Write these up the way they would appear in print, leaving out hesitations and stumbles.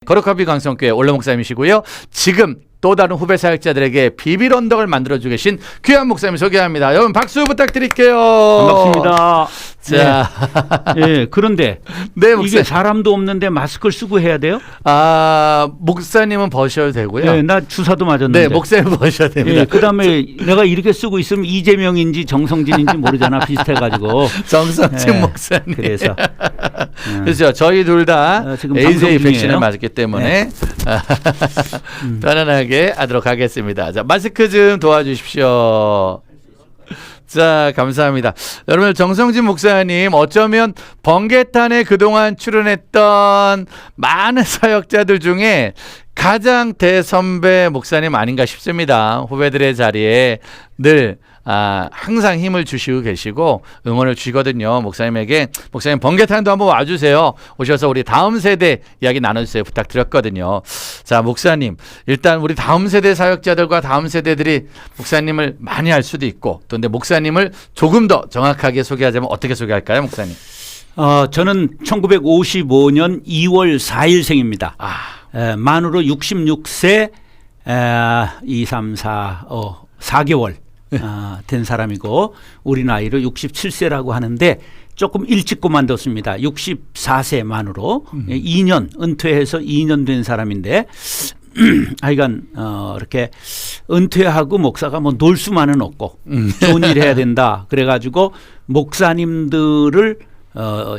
거룩하비 강성교회 원로 목사님이시고요. 지금 또 다른 후배 사역자들에게 비빌 언덕을 만들어주고 계신 귀한 목사님 소개합니다. 여러분 박수 부탁드릴게요. 반갑습니다. 자, 네, 그런데 네, 목사님. 이게 사람도 없는데 마스크를 쓰고 해야 돼요? 목사님은 벗으셔도 되고요. 네, 나 주사도 맞았는데. 네, 목사님 벗으셔야 됩니다. 네, 그다음에 내가 이렇게 쓰고 있으면 이재명인지 정성진인지 모르잖아. 비슷해가지고. 정성진 네, 목사님. 그래서 그렇죠. 저희 둘 다 지금 AJ 방송 백신을 중이에요. 맞았기 때문에 편안하게 하도록 하겠습니다. 자, 마스크 좀 도와주십시오. 자, 감사합니다. 여러분, 정성진 목사님, 어쩌면 번개탄에 그동안 출연했던 많은 사역자들 중에 가장 대선배 목사님 아닌가 싶습니다. 후배들의 자리에 늘 항상 힘을 주시고 계시고 응원을 주시거든요. 목사님에게 목사님 번개탄도 한번 와주세요. 오셔서 우리 다음 세대 이야기 나눠주세요. 부탁드렸거든요. 자, 목사님, 일단 우리 다음 세대 사역자들과 다음 세대들이 목사님을 많이 알 수도 있고 또 근데 목사님을 조금 더 정확하게 소개하자면 어떻게 소개할까요, 목사님? 저는 1955년 2월 4일생입니다. 만으로 66세 2, 3, 4, 4개월 된 사람이고 우리 나이로 67세라고 하는데 조금 일찍 그만뒀습니다. 64세 만으로 2년 은퇴해서 2년 된 사람인데 하여간 이렇게 은퇴하고 목사가 뭐 놀 수만은 없고 좋은 일 해야 된다. 그래가지고 목사님들을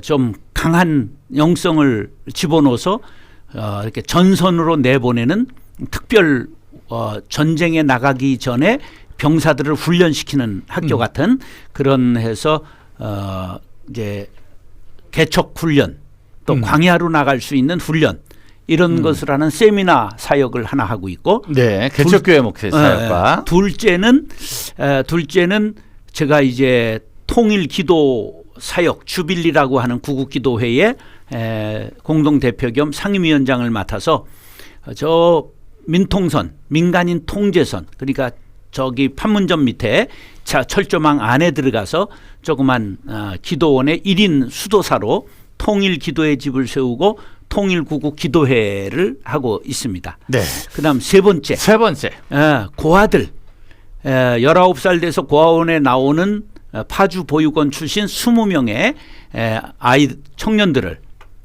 좀 강한 영성을 집어넣어서 이렇게 전선으로 내보내는 특별 전쟁에 나가기 전에 병사들을 훈련시키는 학교 같은 그런 해서 이제 개척 훈련 또 광야로 나갈 수 있는 훈련 이런 것을 하는 세미나 사역을 하나 하고 있고 네, 개척교회 목회 사역과 둘째는 제가 이제 통일 기도 사역 주빌리라고 하는 구국기도회의 공동 대표 겸 상임위원장을 맡아서 저 민통선 민간인 통제선 그러니까 저기 판문점 밑에 철조망 안에 들어가서 조그만 기도원의 1인 수도사로 통일 기도의 집을 세우고 통일구국 기도회를 하고 있습니다. 네. 그다음 세 번째 고아들 19살 돼서 고아원에 나오는 파주 보육원 출신 20명의 청년들을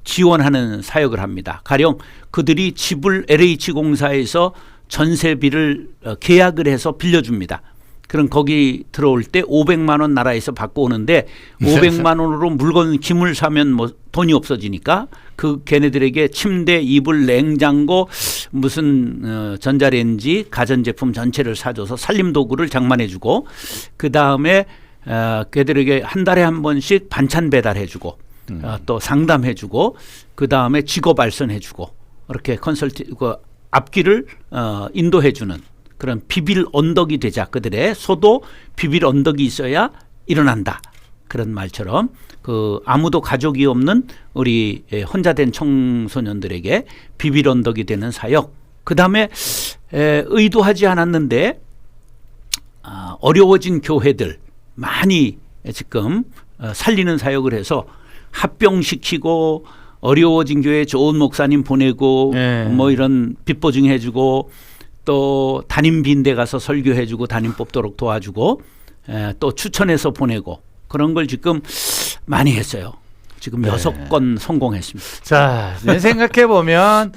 지원하는 사역을 합니다. 가령 그들이 집을 LH공사에서 전세비를 계약을 해서 빌려줍니다. 그럼 거기 들어올 때 500만 원 나라에서 받고 오는데 500만 원으로 물건 기물 사면 뭐 돈이 없어지니까 그 걔네들에게 침대, 이불, 냉장고, 무슨 전자레인지, 가전제품 전체를 사줘서 살림도구를 장만해주고 그 다음에 걔들에게 한 달에 한 번씩 반찬 배달해주고 또 상담해주고 그 다음에 직업 발전해주고 이렇게 앞길을 인도해주는 그런 비빌 언덕이 되자 그들의 소도 비빌 언덕이 있어야 일어난다. 그런 말처럼 그 아무도 가족이 없는 우리 혼자 된 청소년들에게 비빌 언덕이 되는 사역. 그다음에 의도하지 않았는데 어려워진 교회들 많이 지금 살리는 사역을 해서 합병시키고 어려워진 교회 좋은 목사님 보내고 뭐 이런 빚보증 해주고 또 담임 빈대 가서 설교해주고 담임 뽑도록 도와주고 또 추천해서 보내고 그런 걸 지금 많이 했어요. 지금 6건 성공했습니다. 자, 생각해 보면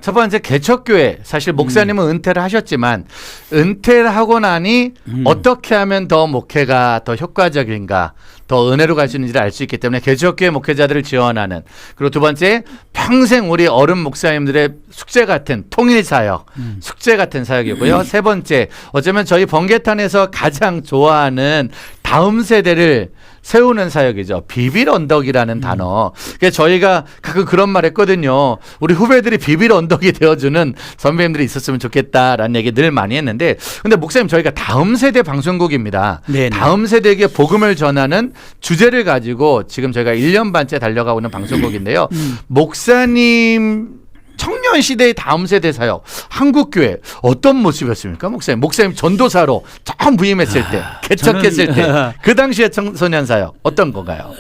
첫 번째 개척교회 사실 목사님은 은퇴를 하셨지만 은퇴를 하고 나니 어떻게 하면 더 목회가 더 효과적인가 더 은혜로 갈 수 있는지를 알 수 있기 때문에 개척교회 목회자들을 지원하는 그리고 두 번째 평생 우리 어른 목사님들의 숙제 같은 통일사역 숙제 같은 사역이고요. 세 번째 어쩌면 저희 번개탄에서 가장 좋아하는 다음 세대를 세우는 사역이죠. 비빌 언덕이라는 단어. 그러니까 저희가 가끔 그런 말 했거든요. 우리 후배들이 비빌 언덕이 되어주는 선배님들이 있었으면 좋겠다라는 얘기 늘 많이 했는데 근데 목사님 저희가 다음 세대 방송국입니다. 네네. 다음 세대에게 복음을 전하는 주제를 가지고 지금 저희가 1년 반째 달려가고 있는 방송국인데요. 목사님 청년 시대의 다음 세대 사역 한국교회 어떤 모습이었습니까, 목사님? 목사님 전도사로 처음 부임했을 때, 개척했을 때 그 당시의 청소년 사역 어떤 건가요?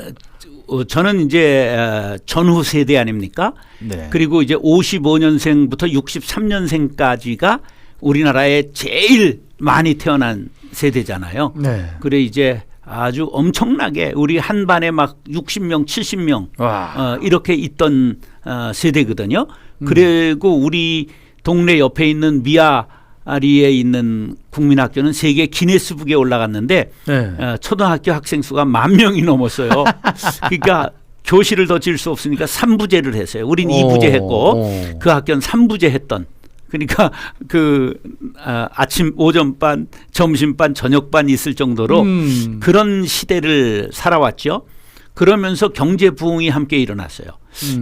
저는 이제 전후 세대 아닙니까? 네. 그리고 이제 55년생부터 63년생까지가 우리나라에 제일 많이 태어난 세대잖아요. 네. 그래 이제 아주 엄청나게 우리 한 반에 막 60명, 70명 이렇게 있던 세대거든요. 그리고 우리 동네 옆에 있는 미아리에 있는 국민학교는 세계 기네스북에 올라갔는데 네. 초등학교 학생 수가 10,000명이 넘었어요. 그러니까 교실을 더 질 수 없으니까 3부제를 했어요. 우린 2부제 했고 그 학교는 3부제 했던. 그러니까 그 아침 오전반, 점심반, 저녁반 있을 정도로 그런 시대를 살아왔죠. 그러면서 경제 부흥이 함께 일어났어요.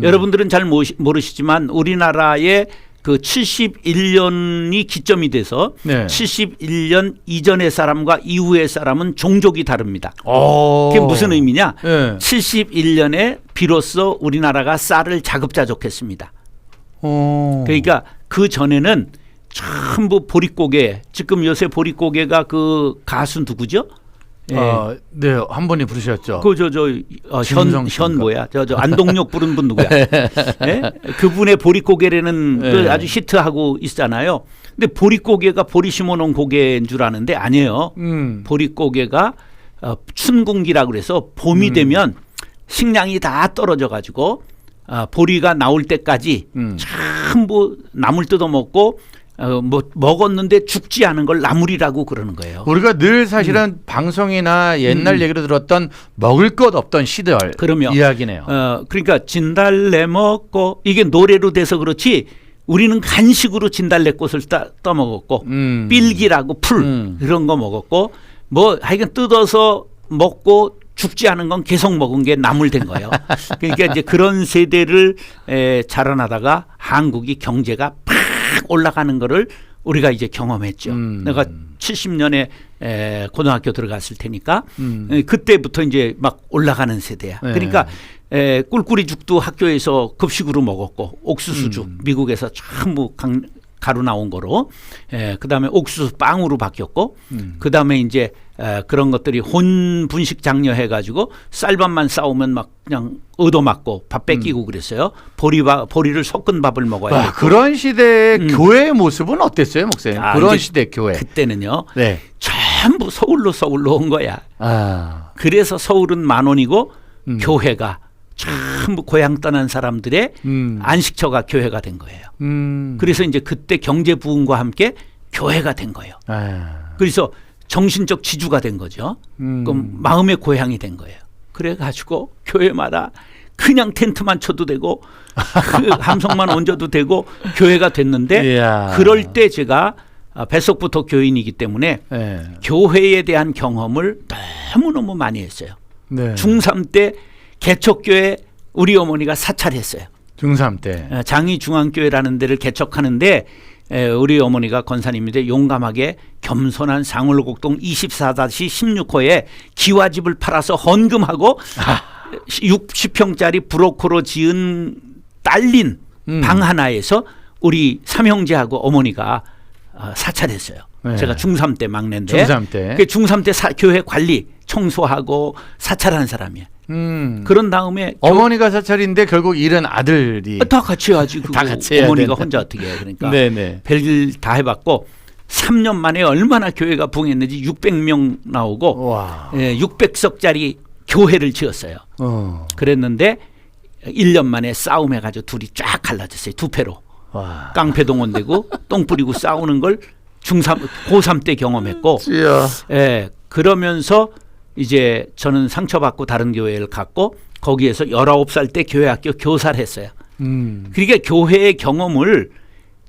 여러분들은 잘 모르시지만 우리나라의 그 71년이 기점이 돼서 네. 71년 이전의 사람과 이후의 사람은 종족이 다릅니다. 오. 그게 무슨 의미냐? 네. 71년에 비로소 우리나라가 쌀을 자급자족했습니다. 오. 그러니까 그 전에는 전부 보릿고개. 지금 요새 보릿고개가 그 가수 누구죠? 네, 한 분이 부르셨죠. 현 뭐야? 저 안동역 부른 분 누구야? 네? 그분의 보릿고개라는 네. 그 아주 히트하고 있잖아요. 근데 보릿고개가 보리 심어놓은 고개인 줄 아는데 아니에요. 보릿고개가 춘궁기라고 그래서 봄이 되면 식량이 다 떨어져 가지고 보리가 나올 때까지 전부 나물 뜯어먹고 뭐 먹었는데 죽지 않은 걸 나물이라고 그러는 거예요. 우리가 늘 사실은 방송이나 옛날 얘기로 들었던 먹을 것 없던 시절 그러면 이야기네요. 그러니까 진달래 먹고 이게 노래로 돼서 그렇지 우리는 간식으로 진달래꽃을 떠먹었고 삘기라고 풀 이런 거 먹었고 뭐 하여간 뜯어서 먹고 죽지 않은 건 계속 먹은 게 나물 된 거예요. 그러니까 이제 그런 세대를 자라나다가 한국이 경제가 팍 올라가는 거를 우리가 이제 경험했죠. 내가 70년에 고등학교 들어갔을 테니까 그때부터 이제 막 올라가는 세대야. 네. 그러니까 꿀꿀이죽도 학교에서 급식으로 먹었고 옥수수죽 미국에서 전부 가루 나온 거로 그다음에 옥수수 빵으로 바뀌었고 그다음에 이제 그런 것들이 혼분식 장려 해가지고 쌀밥만 싸우면 막 그냥 얻어맞고 밥 뺏기고 그랬어요. 보리를 섞은 밥을 먹어야 되고. 그런 시대의 교회의 모습은 어땠어요, 목사님? 그런 시대 교회. 그때는요. 네. 전부 서울로 온 거야. 그래서 서울은 10,000원이고 교회가 전부 고향 떠난 사람들의 안식처가 교회가 된 거예요. 그래서 이제 그때 경제 부흥과 함께 교회가 된 거예요. 그래서 정신적 지주가 된 거죠. 그럼 마음의 고향이 된 거예요. 그래가지고 교회마다 그냥 텐트만 쳐도 되고 그 함성만 얹어도 되고 교회가 됐는데 이야. 그럴 때 제가 뱃속부터 교인이기 때문에 교회에 대한 경험을 너무너무 많이 했어요. 네. 중3 때 개척교회 우리 어머니가 사찰했어요. 중3 때. 장희중앙교회라는 데를 개척하는데 우리 어머니가 권사님인데 용감하게 겸손한 상월곡동 24-16호에 기와집을 팔아서 헌금하고 60평짜리 브로커로 지은 딸린 방 하나에서 우리 삼형제하고 어머니가 사찰했어요. 네. 제가 중3 때 막내인데 중3 때. 그 중3 때 교회 관리 청소하고 사찰한 사람이야. 그런 다음에 어머니가 사찰인데 결국 일은 아들이 다 같이 해야지. 다 같이 해야 어머니가 된다. 혼자 어떻게 해. 그러니까 네네. 별일 다 해봤고 3년 만에 얼마나 교회가 부흥했는지 600명 나오고 와. 600석짜리 교회를 지었어요. 그랬는데 1년 만에 싸움해가지고 둘이 쫙 갈라졌어요. 두 패로. 와. 깡패 동원되고 똥 뿌리고 싸우는 걸 고3 때 경험했고 그러면서 이제 저는 상처받고 다른 교회를 갔고 거기에서 19살 때 교회학교 교사를 했어요. 그러니까 교회의 경험을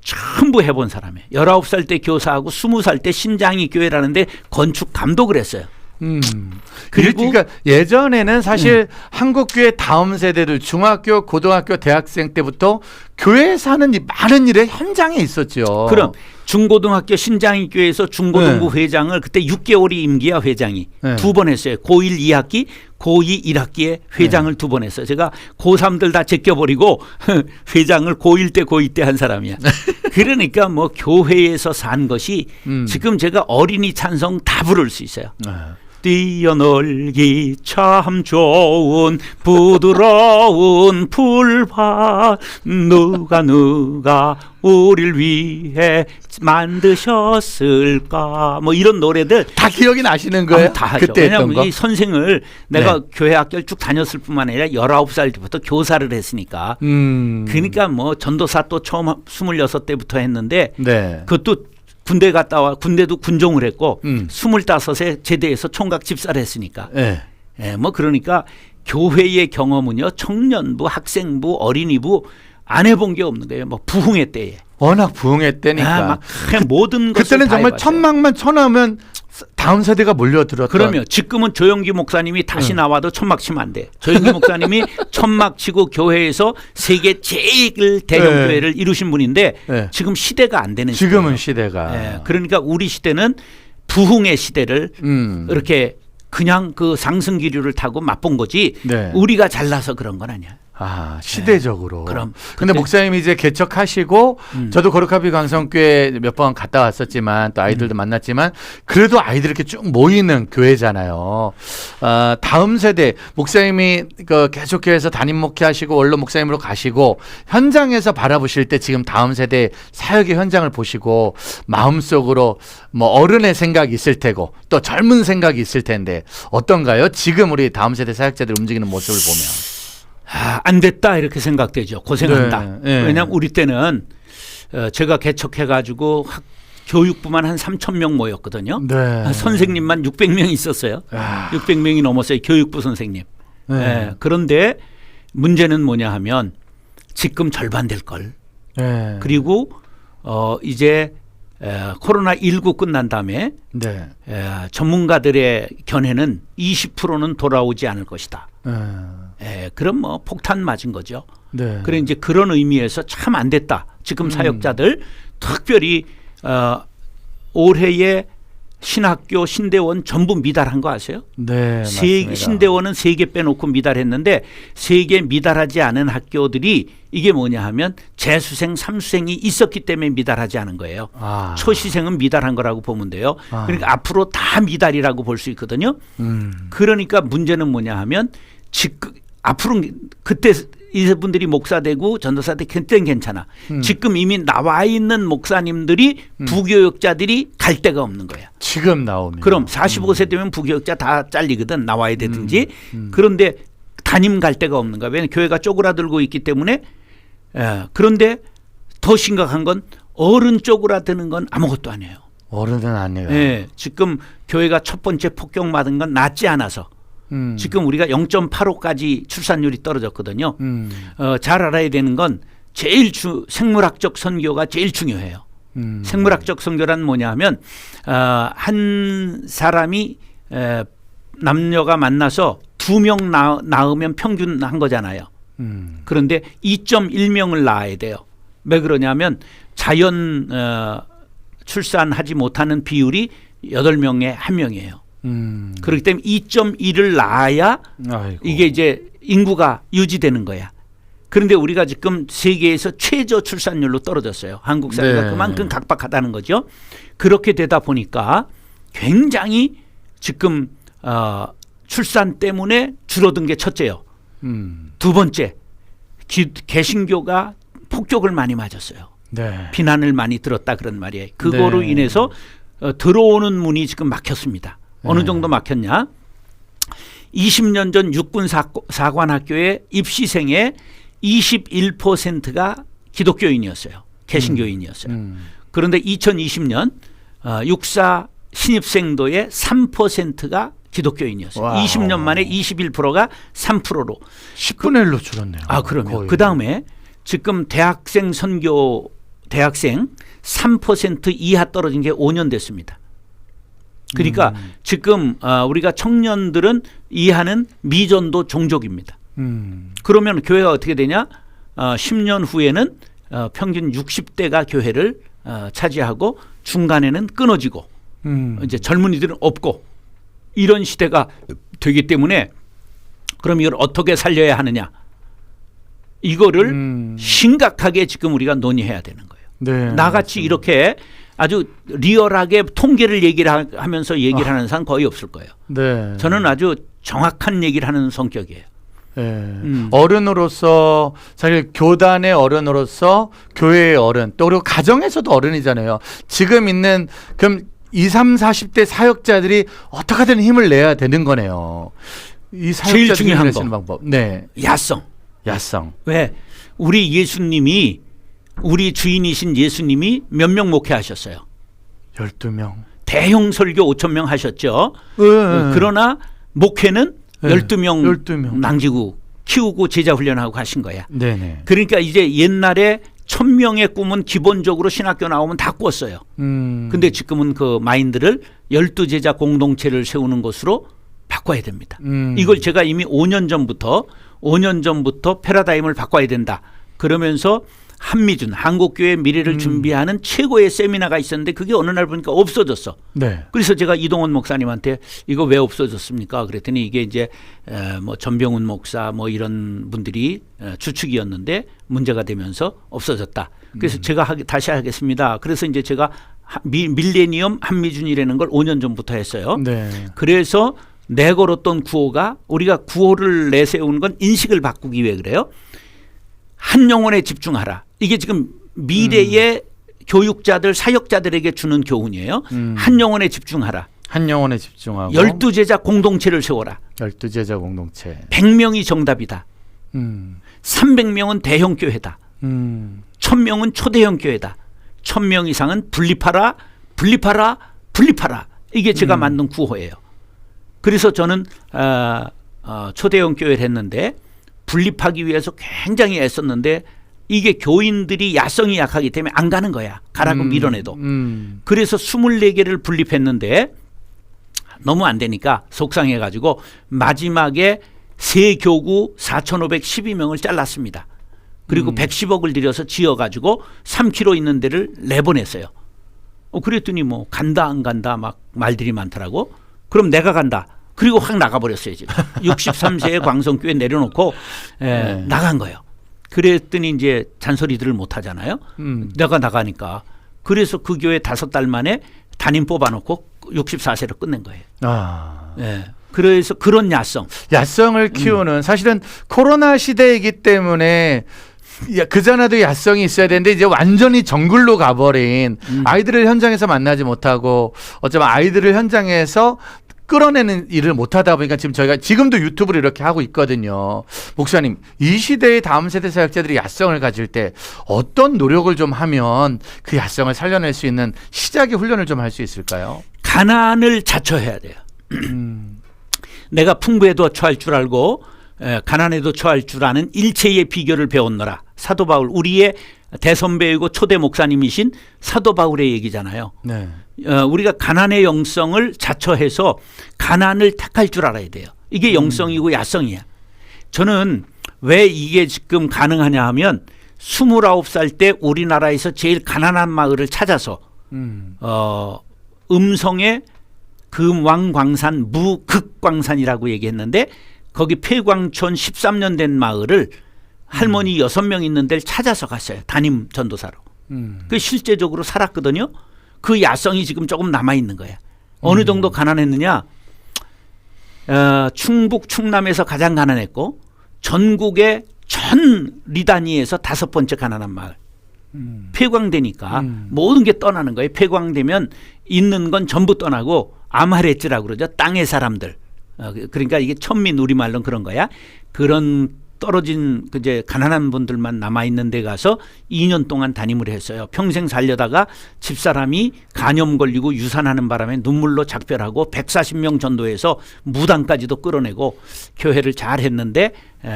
전부 해본 사람이에요. 19살 때 교사하고 20살 때 신장이 교회라는데 건축 감독을 했어요. 그리고 그러니까 예전에는 사실 한국교회 다음 세대들 중학교, 고등학교, 대학생 때부터 교회에 사는 많은 일의 현장에 있었죠. 그럼 중고등학교 신장이 교회에서 중고등부 회장을 그때 6개월이 임기야 회장이 네. 2번 했어요. 고1 2학기, 고2 1학기에 회장을 2번 했어요. 제가 고3들 다 제껴버리고 회장을 고1 때 고2 때 한 사람이야. 그러니까 뭐 교회에서 산 것이 지금 제가 어린이 찬송 다 부를 수 있어요. 뛰어놀기 참 좋은 부드러운 풀밭 누가 우리를 위해 만드셨을까 뭐 이런 노래들 다 기억이 나시는 거예요? 다 하죠. 그때 했던 왜냐하면 거? 이 선생을 내가 네. 교회 학교를 쭉 다녔을 뿐만 아니라 19살 때부터 교사를 했으니까 그러니까 뭐 전도사 또 처음 26대부터 했는데 네. 그것도 군대 갔다 와 군대도 군종을 했고 25에 제대해서 총각 집사를 했으니까 네. 예, 뭐 그러니까 교회의 경험은요 청년부 학생부 어린이부 안 해본 게 없는 거예요. 뭐 부흥회 때에 워낙 부흥했다니까. 막 그냥 모든 것을 그때는 다 정말 해봤어요. 천막만 쳐놓으면 다음 세대가 몰려들었던. 그러면 지금은 조영기 목사님이 다시 나와도 천막 치면 안 돼. 조영기 목사님이 천막 치고 교회에서 세계 제일 대형 네. 교회를 이루신 분인데 네. 지금 시대가 안 되는 지금은 시대예요. 시대가. 예, 그러니까 우리 시대는 부흥의 시대를 이렇게 그냥 그 상승 기류를 타고 맛본 거지 네. 우리가 잘나서 그런 건 아니야. 아, 시대적으로. 그럼 근데 그때- 목사님이 이제 개척하시고 저도 거룩하비 강성교회 몇 번 갔다 왔었지만 또 아이들도 만났지만 그래도 아이들이 이렇게 쭉 모이는 교회잖아요. 다음 세대 목사님이 그 계속해서 담임 목회하시고 원로 목사님으로 가시고 현장에서 바라보실 때 지금 다음 세대 사역의 현장을 보시고 마음속으로 뭐 어른의 생각이 있을 테고 또 젊은 생각이 있을 텐데 어떤가요? 지금 우리 다음 세대 사역자들 움직이는 모습을 보면. 안 됐다 이렇게 생각되죠. 고생한다. 네, 네. 왜냐하면 우리 때는 제가 개척해가지고 교육부만 한 3,000명 모였거든요. 네. 선생님만 600명 있었어요. 아. 600명이 넘었어요. 교육부 선생님. 네. 예, 그런데 문제는 뭐냐 하면 지금 절반 될 걸. 네. 그리고 이제 코로나19 끝난 다음에 네. 전문가들의 견해는 20%는 돌아오지 않을 것이다. 네. 그럼 뭐 폭탄 맞은 거죠. 네. 그래 이제 그런 의미에서 참 안 됐다. 지금 사역자들 특별히 올해의 신학교 신대원 전부 미달한 거 아세요? 네, 맞습니다. 신대원은 3개 빼놓고 미달했는데 3개 미달하지 않은 학교들이 이게 뭐냐 하면 재수생, 삼수생이 있었기 때문에 미달하지 않은 거예요. 아. 초시생은 미달한 거라고 보면 돼요. 아. 그러니까 앞으로 다 미달이라고 볼 수 있거든요. 그러니까 문제는 뭐냐 하면 지금 앞으로 그때 이분들이 목사 되고 전도사 되고 그때는 괜찮아. 지금 이미 나와 있는 목사님들이 부교육자들이 갈 데가 없는 거야. 지금 나오면. 그럼 45세 되면 부교육자 다 잘리거든. 나와야 되든지. 그런데 담임 갈 데가 없는 거야. 왜냐하면 교회가 쪼그라들고 있기 때문에. 그런데 더 심각한 건 어른 쪼그라드는 건 아무것도 아니에요. 어른은 아니에요. 지금 교회가 첫 번째 폭격받은 건 낫지 않아서. 지금 우리가 0.85까지 출산율이 떨어졌거든요. 잘 알아야 되는 건 제일 생물학적 선교가 제일 중요해요. 생물학적 선교란 뭐냐 하면 한 사람이 남녀가 만나서 2명 낳으면 평균 한 거잖아요. 그런데 2.1명을 낳아야 돼요. 왜 그러냐면 자연 출산하지 못하는 비율이 8명에 1명이에요. 그렇기 때문에 2.1을 낳아야 아이고. 이게 이제 인구가 유지되는 거야. 그런데 우리가 지금 세계에서 최저 출산율로 떨어졌어요. 한국 사회가 네. 그만큼 각박하다는 거죠. 그렇게 되다 보니까 굉장히 지금 출산 때문에 줄어든 게 첫째요. 두 번째, 개신교가 폭격을 많이 맞았어요. 네. 비난을 많이 들었다 그런 말이에요. 그거로 네. 인해서 들어오는 문이 지금 막혔습니다. 어느 정도 막혔냐? 20년 전 육군사관학교의 입시생의 21%가 기독교인이었어요. 개신교인이었어요. 그런데 2020년 육사 신입생도의 3%가 기독교인이었어요. 와우. 20년 만에 21%가 3%로. 10분의 1로 줄었네요. 그러면 그 다음에 지금 대학생 선교 대학생 3% 이하 떨어진 게 5년 됐습니다. 그러니까 지금 우리가 청년들은 이하는 미전도 종족입니다. 그러면 교회가 어떻게 되냐? 10년 후에는 평균 60대가 교회를 차지하고 중간에는 끊어지고 이제 젊은이들은 없고 이런 시대가 되기 때문에 그럼 이걸 어떻게 살려야 하느냐? 이거를 심각하게 지금 우리가 논의해야 되는 거예요. 네, 나같이 이렇게 아주 리얼하게 통계를 하면서 얘기를 하는 사람 거의 없을 거예요. 네. 저는 아주 정확한 얘기를 하는 성격이에요. 네. 어른으로서 사실 교단의 어른으로서 교회의 어른 또 그리고 가정에서도 어른이잖아요. 지금 있는 그럼 20, 30, 40대 사역자들이 어떻게든 힘을 내야 되는 거네요. 이 제일 중요한 거. 방법. 네. 야성. 왜? 우리 예수님이 우리 주인이신 예수님이 몇 명 목회하셨어요? 12명. 대형 설교 5,000명 하셨죠. 그러나 목회는 네. 12명 낭지고 키우고 제자 훈련하고 가신 거야. 네네. 그러니까 이제 옛날에 1,000명의 꿈은 기본적으로 신학교 나오면 다 꿨어요. 근데 지금은 그 마인드를 12제자 공동체를 세우는 것으로 바꿔야 됩니다. 이걸 제가 이미 5년 전부터 패러다임을 바꿔야 된다. 그러면서 한미준 한국교회 미래를 준비하는 최고의 세미나가 있었는데 그게 어느 날 보니까 없어졌어. 네. 그래서 제가 이동원 목사님한테 이거 왜 없어졌습니까? 그랬더니 이게 이제 뭐 전병훈 목사 뭐 이런 분들이 주축이었는데 문제가 되면서 없어졌다. 그래서 제가 다시 하겠습니다. 그래서 이제 제가 밀레니엄 한미준이라는 걸 5년 전부터 했어요. 네. 그래서 내걸었던 구호가 우리가 구호를 내세우는 건 인식을 바꾸기 위해 그래요. 한 영혼에 집중하라. 이게 지금 미래의 교육자들, 사역자들에게 주는 교훈이에요. 한 영혼에 집중하라. 한 영혼에 집중하고 12제자 공동체를 세워라. 12제자 공동체. 100명이 정답이다. 300명은 대형 교회다. 1,000명은 초대형 교회다. 1,000명 이상은 분립하라. 이게 제가 만든 구호예요. 그래서 저는 초대형 교회를 했는데 분립하기 위해서 굉장히 애썼는데 이게 교인들이 야성이 약하기 때문에 안 가는 거야. 가라고 밀어내도. 그래서 24개를 분립했는데 너무 안 되니까 속상해가지고 마지막에 세 교구 4,512명을 잘랐습니다. 그리고 110억을 들여서 지어가지고 3km 있는 데를 내보냈어요. 그랬더니 뭐 간다 안 간다 막 말들이 많더라고. 그럼 내가 간다. 그리고 확 나가버렸어요. 지금 63세에 광성교회 내려놓고 나간 거예요. 그랬더니 이제 잔소리들을 못 하잖아요. 내가 나가니까. 그래서 그 교회 5달 만에 담임 뽑아놓고 64세로 끝낸 거예요. 그래서 그런 야성을 키우는 사실은 코로나 시대이기 때문에 그전에도 야성이 있어야 되는데 이제 완전히 정글로 가버린 아이들을 현장에서 만나지 못하고 어쩌면 아이들을 현장에서 끌어내는 일을 못하다 보니까 지금 저희가 지금도 유튜브를 이렇게 하고 있거든요. 목사님, 이 시대의 다음 세대 사역자들이 야성을 가질 때 어떤 노력을 좀 하면 그 야성을 살려낼 수 있는 시작의 훈련을 좀 할 수 있을까요? 가난을 자처해야 돼요. 내가 풍부에도 처할 줄 알고 가난에도 처할 줄 아는 일체의 비결을 배웠노라. 사도 바울, 우리의 대선배이고 초대 목사님이신 사도 바울의 얘기잖아요. 네. 우리가 가난의 영성을 자처해서 가난을 택할 줄 알아야 돼요. 이게 영성이고 야성이야. 저는 왜 이게 지금 가능하냐 하면 29살 때 우리나라에서 제일 가난한 마을을 찾아서 음성의 금왕광산 무극광산이라고 얘기했는데 거기 폐광촌 13년 된 마을을 할머니 6명 있는 데를 찾아서 갔어요. 담임 전도사로. 그 실제적으로 살았거든요. 그 야성이 지금 조금 남아있는 거야. 어느 정도 가난했느냐. 충북 충남에서 가장 가난했고 전국의 전 리다니에서 5번째 가난한 마을. 폐광되니까 모든 게 떠나는 거예요. 폐광되면 있는 건 전부 떠나고 아마레츠라고 그러죠. 땅의 사람들. 그러니까 이게 천민 우리말로는 그런 거야. 그런 떨어진 이제 가난한 분들만 남아있는 데 가서 2년 동안 담임을 했어요. 평생 살려다가 집사람이 간염 걸리고 유산하는 바람에 눈물로 작별하고 140명 전도해서 무당까지도 끌어내고 교회를 잘 했는데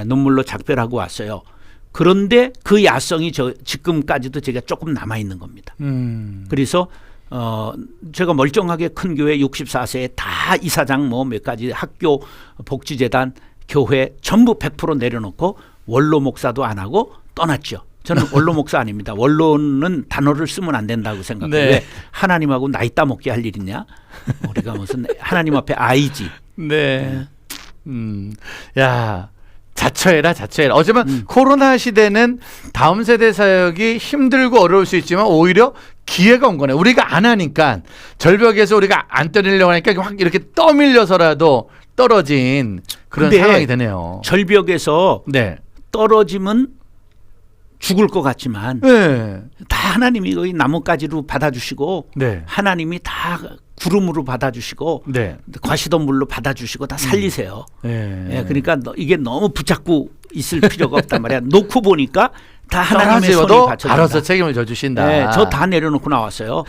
눈물로 작별하고 왔어요. 그런데 그 야성이 지금까지도 제가 조금 남아있는 겁니다. 그래서 제가 멀쩡하게 큰 교회 64세에 다 이사장 뭐 몇 가지 학교 복지재단 교회 전부 100% 내려놓고 원로 목사도 안 하고 떠났죠. 저는 원로 목사 아닙니다. 원로는 단어를 쓰면 안 된다고 생각해요. 왜 하나님하고 나이 따먹게 할 일 있냐? 우리가 무슨 하나님 앞에 아이지. 네. 야, 자처해라. 어쩌면 코로나 시대는 다음 세대 사역이 힘들고 어려울 수 있지만 오히려 기회가 온 거네. 우리가 안 하니까 절벽에서 우리가 안 떨어지려고 하니까 확 이렇게 떠밀려서라도 떨어진 그런 상황이 되네요. 절벽에서 네. 떨어지면 죽을 것 같지만 네. 다 하나님이 거기 나뭇가지로 받아주시고 네. 하나님이 다 구름으로 받아주시고 네. 과시덤불로 받아주시고 다 살리세요. 네. 예, 그러니까 이게 너무 붙잡고 있을 필요가 없단 말이야. 놓고 보니까 다 하나님의 손이 받쳐준다. 알아서 책임을 져주신다. 네, 저 다 내려놓고 나왔어요.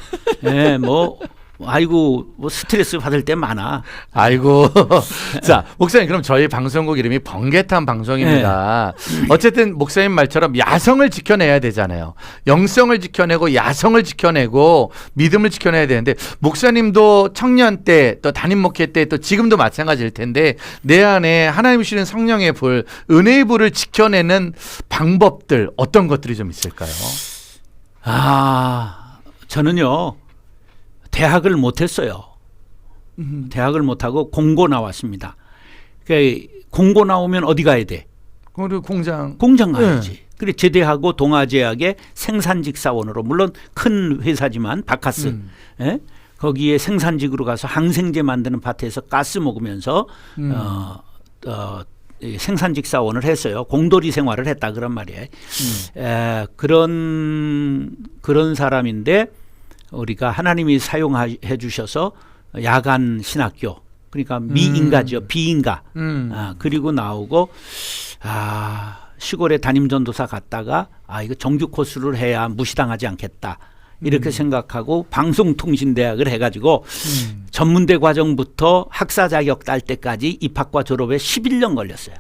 예, 뭐 아이고 뭐 스트레스 받을 때 많아. 아이고. 자, 목사님 그럼 저희 방송국 이름이 번개탄 방송입니다. 어쨌든 목사님 말처럼 야성을 지켜내야 되잖아요. 영성을 지켜내고 야성을 지켜내고 믿음을 지켜내야 되는데 목사님도 청년 때 또 담임 목회 때 또 지금도 마찬가지일 텐데 내 안에 하나님 주시는 성령의 불, 은혜의 불을 지켜내는 방법들 어떤 것들이 좀 있을까요? 저는요. 대학을 못했어요. 대학을 못하고 공고 나왔습니다. 그러니까 공고 나오면 어디 가야 돼? 그리고 공장 가야지. 네. 그래 제대하고 동아제약의 생산직 사원으로 물론 큰 회사지만 바카스 예? 거기에 생산직으로 가서 항생제 만드는 밭에서 가스 먹으면서 생산직 사원을 했어요. 공돌이 생활을 했다 그런 말이에요. 그런 사람인데. 우리가 하나님이 사용해 주셔서 야간 신학교 그러니까 미인가죠. 비인가. 그리고 나오고 시골에 담임 전도사 갔다가 이거 정규 코스를 해야 무시당하지 않겠다. 이렇게 생각하고 방송통신대학을 해가지고 전문대 과정부터 학사 자격 딸 때까지 입학과 졸업에 11년 걸렸어요.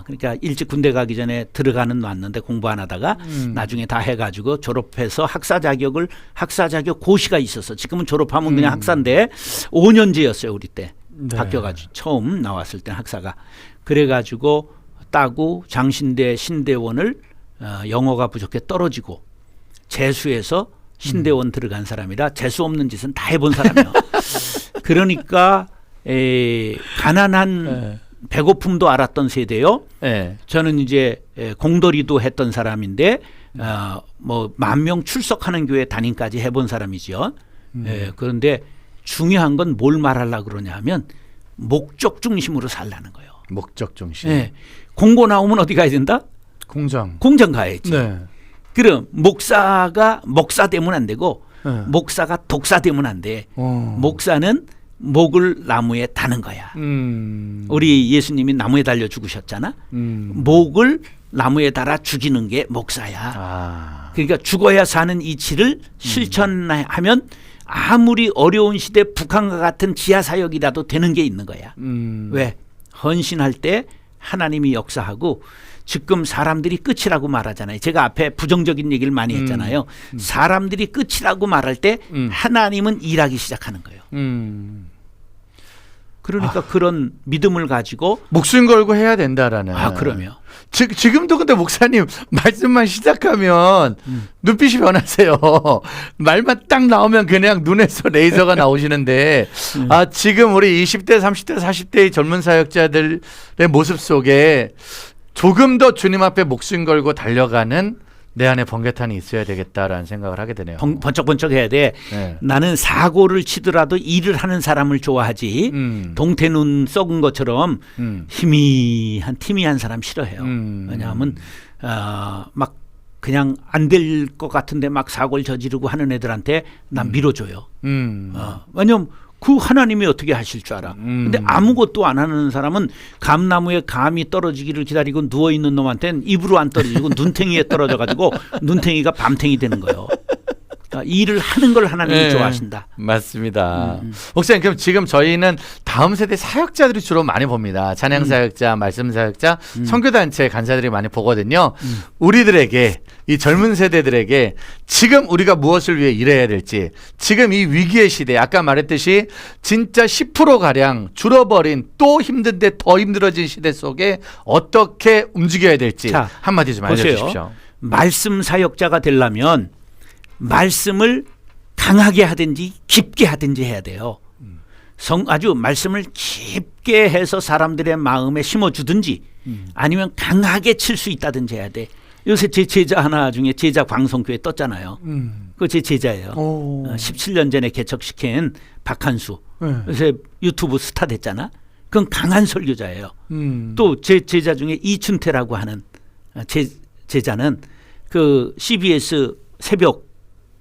그러니까 일찍 군대 가기 전에 들어가는 놨는데 공부 안 하다가 나중에 다 해가지고 졸업해서 학사 자격 고시가 있어서 지금은 졸업하면 그냥 학사인데 5년제였어요 우리 때. 네. 바뀌어가지고 처음 나왔을 때 학사가 그래가지고 따고 장신대 신대원을 영어가 부족해 떨어지고 재수해서 신대원 들어간 사람이라 재수 없는 짓은 다 해본 사람이에요. 그러니까 가난한 배고픔도 알았던 세대요. 네. 저는 이제 공돌이도 했던 사람인데 뭐 10,000명 출석하는 교회 담임까지 해본 사람이죠. 그런데 중요한 건 뭘 말하려고 그러냐 하면 목적 중심으로 살라는 거예요. 목적 중심. 네. 공고 나오면 어디 가야 된다? 공장 가야지. 네. 그럼 목사가 목사 되면 안 되고 목사가 독사 되면 안 돼. 목사는 목을 나무에 다는 거야. 우리 예수님이 나무에 달려 죽으셨잖아. 목을 나무에 달아 죽이는 게 목사야. 그러니까 죽어야 사는 이치를 실천하면 아무리 어려운 시대 북한과 같은 지하사역이라도 되는 게 있는 거야. 왜? 헌신할 때 하나님이 역사하고 지금 사람들이 끝이라고 말하잖아요. 제가 앞에 부정적인 얘기를 많이 했잖아요. 사람들이 끝이라고 말할 때 하나님은 일하기 시작하는 거예요. 그러니까 그런 믿음을 가지고 목숨 걸고 해야 된다라는. 그럼요. 지금도 근데 목사님 말씀만 시작하면 눈빛이 변하세요. 말만 딱 나오면 그냥 눈에서 레이저가 나오시는데 지금 우리 20대, 30대, 40대의 젊은 사역자들의 모습 속에 조금 더 주님 앞에 목숨 걸고 달려가는 내 안에 번개탄이 있어야 되겠다라는 생각을 하게 되네요. 번쩍번쩍 해야 돼. 네. 나는 사고를 치더라도 일을 하는 사람을 좋아하지 동태눈 썩은 것처럼 희미한 티미한 사람 싫어해요. 왜냐하면 막 그냥 안 될 것 같은데 막 사고를 저지르고 하는 애들한테 난 밀어줘요. 왜냐하면 그 하나님이 어떻게 하실 줄 알아. 근데 아무것도 안 하는 사람은 감나무에 감이 떨어지기를 기다리고 누워있는 놈한테는 입으로 안 떨어지고 눈탱이에 떨어져가지고 눈탱이가 밤탱이 되는 거예요. 일을 하는 걸 하나님이 좋아하신다. 맞습니다. 목사님 그럼 지금 저희는 다음 세대 사역자들이 주로 많이 봅니다. 찬양 사역자, 말씀 사역자, 선교단체 간사들이 많이 보거든요. 우리들에게 이 젊은 세대들에게 지금 우리가 무엇을 위해 일해야 될지 지금 이 위기의 시대 아까 말했듯이 진짜 10%가량 줄어버린 또 힘든데 더 힘들어진 시대 속에 어떻게 움직여야 될지 한마디 좀 알려주십시오. 말씀 사역자가 되려면 말씀을 강하게 하든지 깊게 하든지 해야 돼요. 아주 말씀을 깊게 해서 사람들의 마음에 심어주든지 아니면 강하게 칠 수 있다든지 해야 돼. 요새 제 제자 하나 중에 제자 광성교회 떴잖아요. 그 제 제자예요. 오. 17년 전에 개척시킨 박한수. 네. 요새 유튜브 스타 됐잖아. 그건 강한 설교자예요. 음. 또 제 제자 중에 이춘태라고 하는 제자는 그 CBS 새벽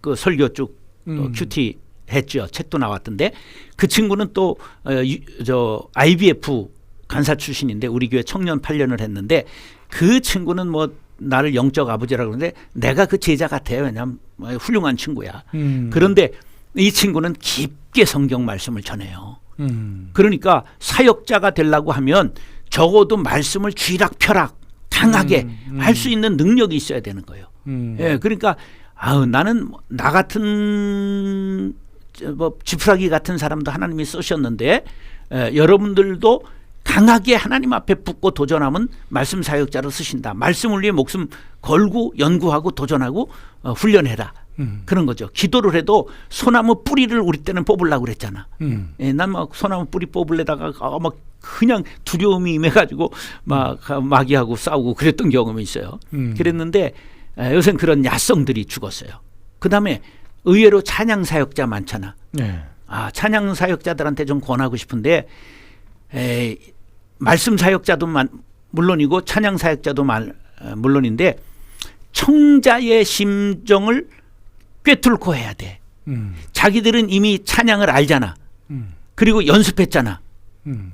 그 설교 쭉 큐티 했죠. 책도 나왔던데 그 친구는 또 저 IBF 간사 출신인데 우리 교회 청년 8년을 했는데 그 친구는 뭐 나를 영적 아버지라고 그러는데 내가 그 제자 같아요. 왜냐하면 훌륭한 친구야. 그런데 이 친구는 깊게 성경 말씀을 전해요. 그러니까 사역자가 되려고 하면 적어도 말씀을 쥐락펴락 강하게 할 수 있는 능력이 있어야 되는 거예요. 예, 그러니까 나는 나 같은 뭐 지푸라기 같은 사람도 하나님이 쓰셨는데 여러분들도 강하게 하나님 앞에 붙고 도전하면 말씀 사역자로 쓰신다. 말씀을 위해 목숨 걸고 연구하고 도전하고 훈련해라. 그런 거죠. 기도를 해도 소나무 뿌리를 우리 때는 뽑으려고 그랬잖아. 예, 난 막 소나무 뿌리 뽑으려다가 막 그냥 두려움이 임해가지고 막 마귀하고 싸우고 그랬던 경험이 있어요. 그랬는데 요새는 그런 야성들이 죽었어요. 그다음에 의외로 찬양 사역자 많잖아. 네. 찬양 사역자들한테 좀 권하고 싶은데 말씀 사역자도 물론이고 찬양 사역자도 물론인데 청자의 심정을 꿰뚫고 해야 돼. 자기들은 이미 찬양을 알잖아. 그리고 연습했잖아.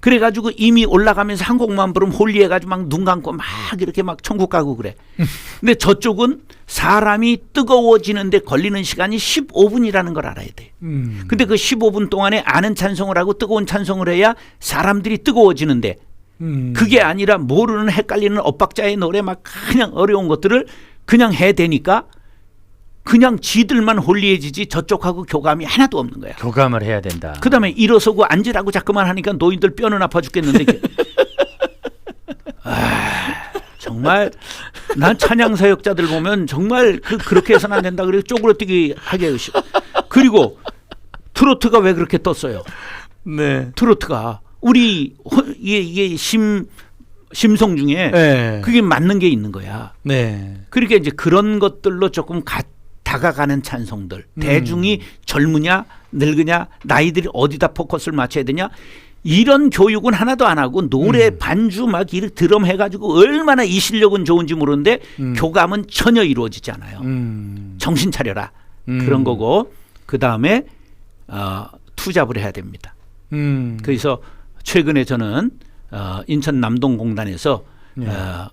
그래가지고 이미 올라가면서 한 곡만 부르면 홀리해가지고 막 눈 감고 막 이렇게 막 천국 가고 그래. 근데 저쪽은 사람이 뜨거워지는데 걸리는 시간이 15분이라는 걸 알아야 돼. 근데 그 15분 동안에 아는 찬송을 하고 뜨거운 찬송을 해야 사람들이 뜨거워지는데 그게 아니라 모르는 헷갈리는 엇박자의 노래 막 그냥 어려운 것들을 그냥 해야 되니까 그냥 지들만 홀리해지지 저쪽하고 교감이 하나도 없는 거야. 교감을 해야 된다. 그다음에 일어서고 앉으라고 자꾸만 하니까 노인들 뼈는 아파 죽겠는데 정말 난 찬양 사역자들 보면 정말 그렇게 해서는 안 된다. 그래서 쪼그러뜨기 하게 해요. 그리고 트로트가 왜 그렇게 떴어요? 네. 트로트가 우리 이게 심성 중에 네. 그게 맞는 게 있는 거야. 네. 그러니까 이제 그런 것들로 조금 다가가는 찬송들. 대중이 젊으냐 늙으냐 나이들이 어디다 포커스를 맞춰야 되냐 이런 교육은 하나도 안 하고 노래 반주 막 이렇게 드럼 해가지고 얼마나 이 실력은 좋은지 모르는데 교감은 전혀 이루어지지 않아요. 정신 차려라. 그런 거고 그다음에 투잡을 해야 됩니다. 그래서 최근에 저는 인천 남동공단에서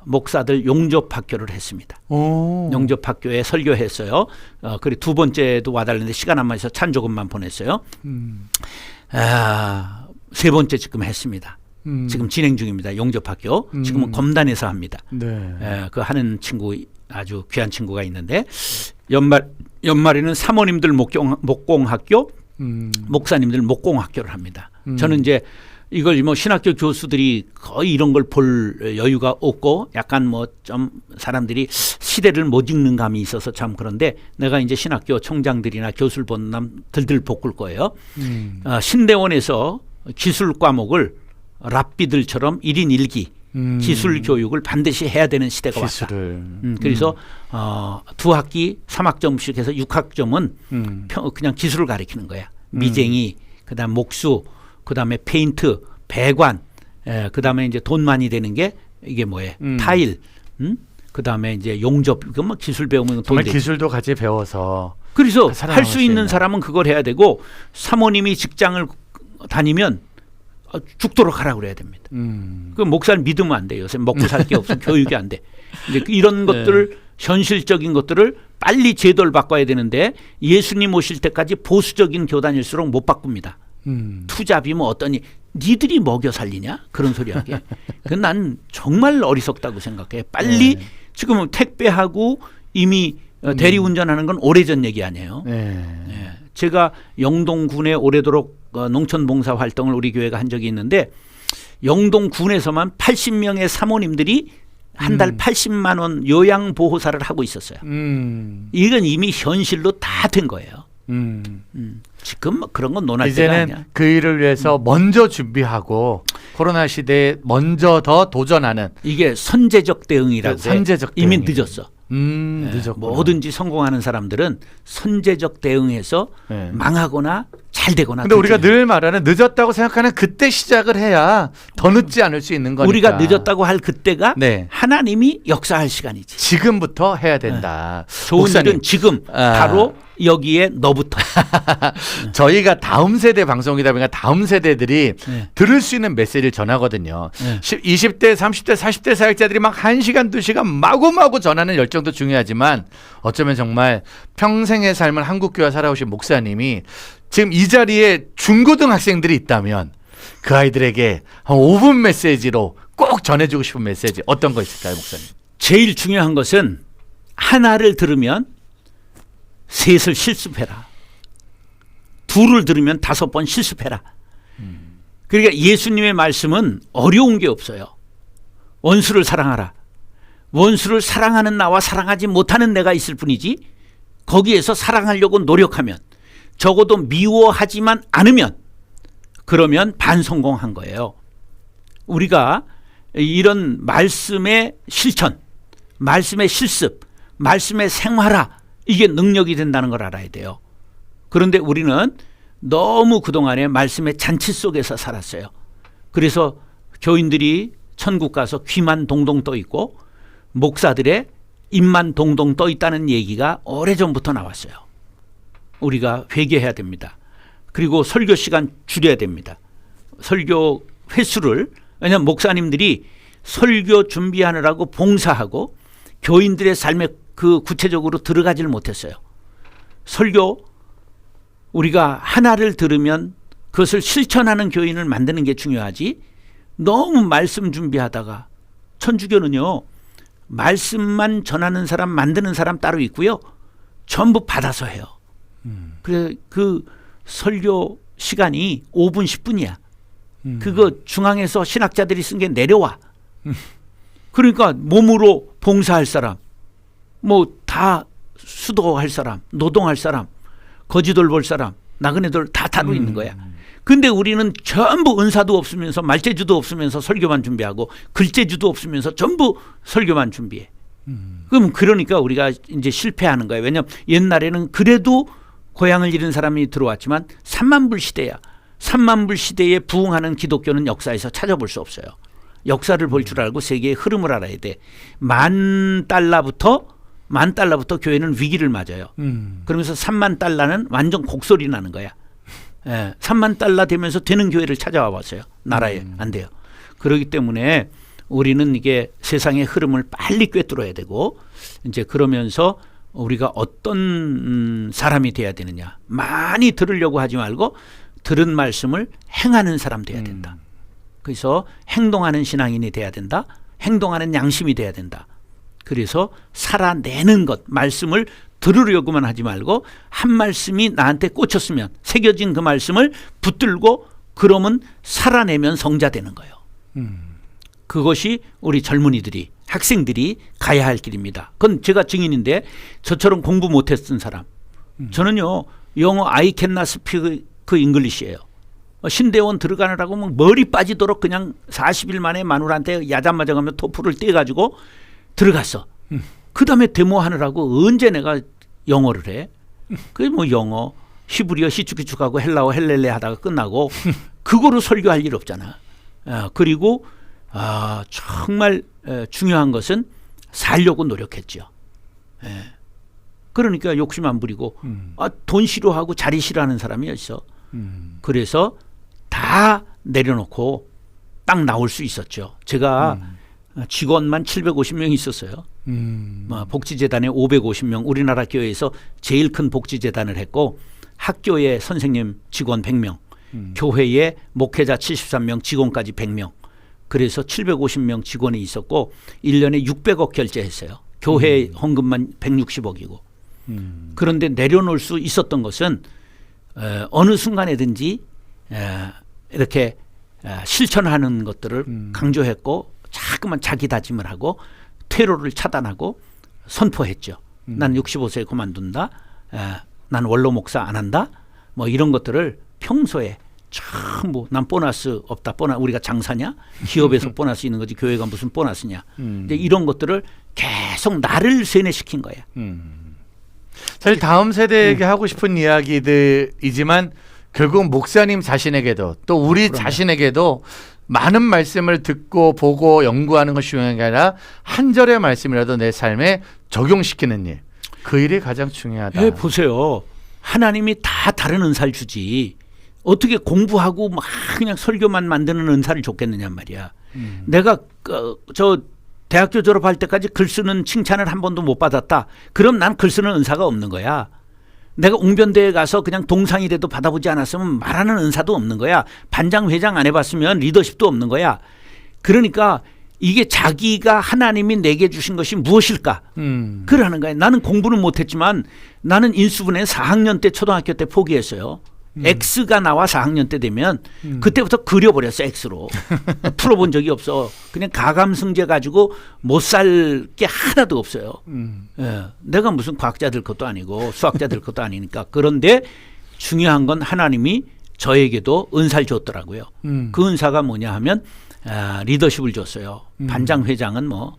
목사들 용접학교를 했습니다. 용접학교에 설교했어요. 그리고 두 번째도 와달랬는데 시간 안 맞아서 찬조금만 보냈어요. 세 번째 지금 했습니다. 지금 진행 중입니다. 용접학교. 지금은 검단에서 합니다. 네. 그 하는 친구 아주 귀한 친구가 있는데 연말에는 사모님들 목공학교, 목사님들 목공학교를 합니다. 저는 이제 이걸 뭐 신학교 교수들이 거의 이런 걸 볼 여유가 없고 약간 뭐 좀 사람들이 시대를 못 읽는 감이 있어서 참 그런데 내가 이제 신학교 총장들이나 교수를 보는 남 들들 볶을 거예요. 신대원에서 기술 과목을 랍비들처럼 1인 1기 기술 교육을 반드시 해야 되는 시대가 왔다. 그래서 2학기 3학점씩 해서 6학점은 그냥 기술을 가르치는 거야. 미쟁이, 그다음 목수, 그다음에 페인트, 배관, 그다음에 이제 돈 많이 되는 게 이게 뭐예요? 타일, 그다음에 이제 용접, 이거 뭐 기술 배우면 돈 되지. 기술도 같이 배워서. 그래서 할 수 있는 사람은 그걸 해야 되고 사모님이 직장을 다니면 죽도록 하라고 그래야 됩니다. 그 목사를 믿으면 안 돼요. 요새 먹고 살 게 없어. 교육이 안 돼. 이제 이런 것들을 현실적인 것들을 빨리 제도를 바꿔야 되는데 예수님 오실 때까지 보수적인 교단일수록 못 바꿉니다. 투잡이면 어떠니 니들이 먹여 살리냐 그런 소리 하게. 난 정말 어리석다고 생각해. 빨리 지금 택배하고 이미 대리운전하는 건 오래전 얘기 아니에요. 제가 영동군에 오래도록 농촌봉사 활동을 우리 교회가 한 적이 있는데 영동군에서만 80명의 사모님들이 한 달 80만 원 요양보호사를 하고 있었어요. 이건 이미 현실로 다 된 거예요. 지금 그런 건 논할 때가 아니야. 이제는 그 일을 위해서 먼저 준비하고 코로나 시대에 먼저 더 도전하는 이게 선제적 대응이라고 선제적 이미 대응이에요. 늦었어. 늦었구나. 뭐든지 성공하는 사람들은 선제적 대응해서 네. 망하거나 잘 되거나. 근데 우리가 늘 말하는 늦었다고 생각하는 그때 시작을 해야 더 늦지 않을 수 있는 거니까. 우리가 늦었다고 할 그때가 네. 하나님이 역사할 시간이지. 지금부터 해야 된다. 좋은 목사님. 일은 지금 바로 여기에 너부터. 저희가 다음 세대 방송이다 보니까 다음 세대들이 네. 들을 수 있는 메시지를 전하거든요. 네. 20대, 30대, 40대 사역자들이 막 1시간, 2시간 마구마구 전하는 열정도 중요하지만 어쩌면 정말 평생의 삶을 한국교회 살아오신 목사님이 지금 이 자리에 중고등학생들이 있다면 그 아이들에게 한 5분 메시지로 꼭 전해주고 싶은 메시지 어떤 거 있을까요, 목사님? 제일 중요한 것은 하나를 들으면 셋을 실습해라. 둘을 들으면 5번 실습해라. 그러니까 예수님의 말씀은 어려운 게 없어요. 원수를 사랑하라. 원수를 사랑하는 나와 사랑하지 못하는 내가 있을 뿐이지 거기에서 사랑하려고 노력하면 적어도 미워하지만 않으면 그러면 반성공한 거예요. 우리가 이런 말씀의 실천, 말씀의 실습, 말씀의 생활화 이게 능력이 된다는 걸 알아야 돼요. 그런데 우리는 너무 그동안에 말씀의 잔치 속에서 살았어요. 그래서 교인들이 천국 가서 귀만 동동 떠 있고 목사들의 입만 동동 떠 있다는 얘기가 오래전부터 나왔어요. 우리가 회개해야 됩니다. 그리고 설교 시간 줄여야 됩니다. 설교 횟수를, 왜냐하면 목사님들이 설교 준비하느라고 봉사하고 교인들의 삶에 그 구체적으로 들어가지를 못했어요. 설교 우리가 하나를 들으면 그것을 실천하는 교인을 만드는 게 중요하지 너무 말씀 준비하다가 천주교는요 말씀만 전하는 사람 만드는 사람 따로 있고요 전부 받아서 해요. 그래 그 설교 시간이 5분 10분이야. 그거 중앙에서 신학자들이 쓴 게 내려와. 그러니까 몸으로 봉사할 사람 뭐 다 수도할 사람 노동할 사람 거지돌 볼 사람 나그네들 다 따로 있는 거야. 근데 우리는 전부 은사도 없으면서 말재주도 없으면서 설교만 준비하고 글재주도 없으면서 전부 설교만 준비해. 그럼 그러니까 우리가 이제 실패하는 거예요. 왜냐하면 옛날에는 그래도 고향을 잃은 사람이 들어왔지만 3만 불 시대야. 3만 불 시대에 부흥하는 기독교는 역사에서 찾아볼 수 없어요. 역사를 볼 줄 알고 세계의 흐름을 알아야 돼. 만 달러부터 교회는 위기를 맞아요. 그러면서 3만 달러는 완전 곡소리 나는 거야. 예, 3만 달러 되면서 되는 교회를 찾아와 봤어요. 나라에 안 돼요. 그렇기 때문에 우리는 이게 세상의 흐름을 빨리 꿰뚫어야 되고 이제 그러면서 우리가 어떤 사람이 돼야 되느냐. 많이 들으려고 하지 말고 들은 말씀을 행하는 사람 돼야 된다. 그래서 행동하는 신앙인이 돼야 된다. 행동하는 양심이 돼야 된다. 그래서 살아내는 것, 말씀을 들으려고만 하지 말고 한 말씀이 나한테 꽂혔으면 새겨진 그 말씀을 붙들고 그러면 살아내면 성자 되는 거예요. 그것이 우리 젊은이들이 학생들이 가야 할 길입니다. 그건 제가 증인인데 저처럼 공부 못했던 사람 저는요 영어 I cannot speak English예요. 신대원 들어가느라고 막 머리 빠지도록 그냥 40일 만에 마누라한테 야단맞아가며 토플을 떼가지고 들어갔어. 그 다음에 데모하느라고 언제 내가 영어를 해? 그게 뭐 영어, 히브리어 시축기축하고 헬라어 헬렐레 하다가 끝나고 그거로 설교할 일 없잖아. 그리고 정말 중요한 것은 살려고 노력했죠. 그러니까 욕심 안 부리고 돈 싫어하고 자리 싫어하는 사람이 있어. 그래서 다 내려놓고 딱 나올 수 있었죠. 제가 직원만 750명 있었어요. 복지재단에 550명 우리나라 교회에서 제일 큰 복지재단을 했고 학교에 선생님 직원 100명 교회에 목회자 73명 직원까지 100명 그래서 750명 직원이 있었고 1년에 600억 결제했어요. 교회 헌금만 160억이고 그런데 내려놓을 수 있었던 것은 어느 순간에든지 이렇게 실천하는 것들을 강조했고 자꾸만 자기 다짐을 하고 퇴로를 차단하고 선포했죠. 난 65세에 그만둔다. 난 원로 목사 안 한다. 뭐 이런 것들을 평소에 참 뭐 난 보너스 없다. 우리가 장사냐? 기업에서 보너스 있는 거지 교회가 무슨 보너스냐. 근데 이런 것들을 계속 나를 세뇌시킨 거야. 사실 다음 세대에게 하고 싶은 이야기들이지만 결국 목사님 자신에게도 또 우리 그럼요. 자신에게도 많은 말씀을 듣고 보고 연구하는 것이 중요한 게 아니라 한 절의 말씀이라도 내 삶에 적용시키는 일. 그 일이 가장 중요하다. 예, 보세요. 하나님이 다 다른 은사를 주지. 어떻게 공부하고 막 그냥 설교만 만드는 은사를 줬겠느냐 말이야. 내가 저 대학교 졸업할 때까지 글 쓰는 칭찬을 한 번도 못 받았다. 그럼 난 글 쓰는 은사가 없는 거야. 내가 웅변대에 가서 그냥 동상이라도 받아보지 않았으면 말하는 은사도 없는 거야. 반장 회장 안 해봤으면 리더십도 없는 거야. 그러니까 이게 자기가 하나님이 내게 주신 것이 무엇일까? 그러는 거야. 나는 공부는 못했지만 나는 인수분해 4학년 때 초등학교 때 포기했어요. X가 나와 4학년 때 되면 그때부터 그려버렸어. X로. 풀어본 적이 없어. 그냥 가감승제 가지고 못 살 게 하나도 없어요. 예. 내가 무슨 과학자 될 것도 아니고 수학자 될 것도 아니니까. 그런데 중요한 건 하나님이 저에게도 은사를 줬더라고요. 그 은사가 뭐냐 하면 리더십을 줬어요. 반장 회장은 뭐